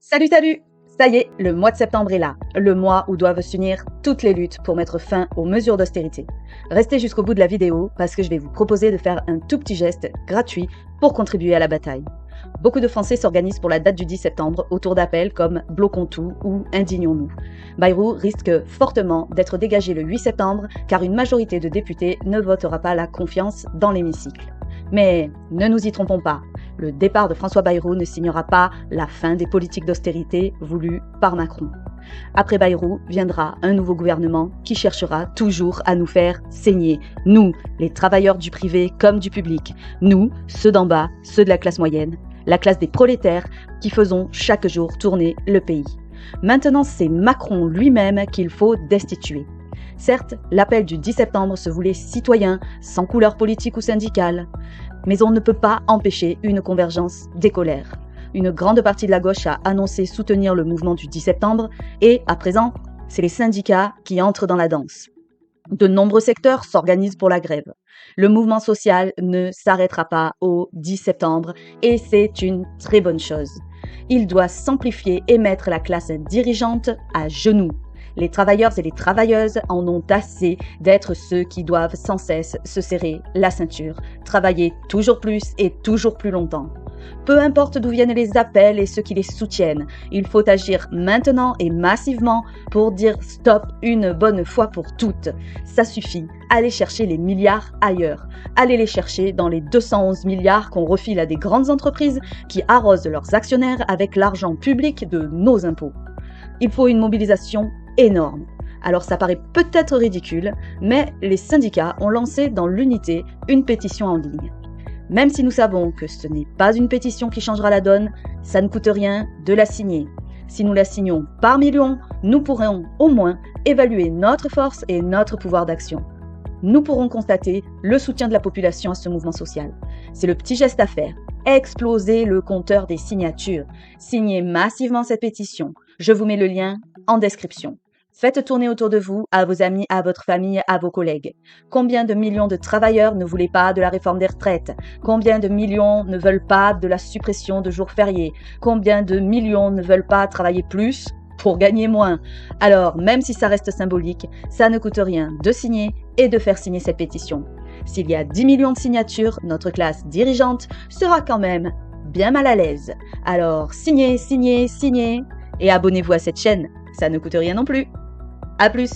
Salut, salut! Ça y est, le mois de septembre est là, le mois où doivent s'unir toutes les luttes pour mettre fin aux mesures d'austérité. Restez jusqu'au bout de la vidéo parce que je vais vous proposer de faire un tout petit geste gratuit pour contribuer à la bataille. Beaucoup de Français s'organisent pour la date du 10 septembre autour d'appels comme Bloquons tout ou Indignons-nous. Bayrou risque fortement d'être dégagé le 8 septembre car une majorité de députés ne votera pas la confiance dans l'hémicycle. Mais ne nous y trompons pas, le départ de François Bayrou ne signera pas la fin des politiques d'austérité voulues par Macron. Après Bayrou viendra un nouveau gouvernement qui cherchera toujours à nous faire saigner. Nous, les travailleurs du privé comme du public. Nous, ceux d'en bas, ceux de la classe moyenne, la classe des prolétaires qui faisons chaque jour tourner le pays. Maintenant, c'est Macron lui-même qu'il faut destituer. Certes, l'appel du 10 septembre se voulait citoyen, sans couleur politique ou syndicale. Mais on ne peut pas empêcher une convergence des colères. Une grande partie de la gauche a annoncé soutenir le mouvement du 10 septembre et, à présent, c'est les syndicats qui entrent dans la danse. De nombreux secteurs s'organisent pour la grève. Le mouvement social ne s'arrêtera pas au 10 septembre et c'est une très bonne chose. Il doit s'amplifier et mettre la classe dirigeante à genoux. Les travailleurs et les travailleuses en ont assez d'être ceux qui doivent sans cesse se serrer la ceinture, travailler toujours plus et toujours plus longtemps. Peu importe d'où viennent les appels et ceux qui les soutiennent, il faut agir maintenant et massivement pour dire stop une bonne fois pour toutes. Ça suffit, allez chercher les milliards ailleurs. Allez les chercher dans les 211 milliards qu'on refile à des grandes entreprises qui arrosent leurs actionnaires avec l'argent public de nos impôts. Il faut une mobilisation énorme. Alors ça paraît peut-être ridicule, mais les syndicats ont lancé dans l'unité une pétition en ligne. Même si nous savons que ce n'est pas une pétition qui changera la donne, ça ne coûte rien de la signer. Si nous la signons par millions, nous pourrons au moins évaluer notre force et notre pouvoir d'action. Nous pourrons constater le soutien de la population à ce mouvement social. C'est le petit geste à faire. Exploser le compteur des signatures. Signez massivement cette pétition. Je vous mets le lien en description. Faites tourner autour de vous, à vos amis, à votre famille, à vos collègues. Combien de millions de travailleurs ne voulaient pas de la réforme des retraites? Combien de millions ne veulent pas de la suppression de jours fériés? Combien de millions ne veulent pas travailler plus pour gagner moins? Alors, même si ça reste symbolique, ça ne coûte rien de signer et de faire signer cette pétition. S'il y a 10 millions de signatures, notre classe dirigeante sera quand même bien mal à l'aise. Alors, signez, signez, signez et abonnez-vous à cette chaîne, ça ne coûte rien non plus. À plus!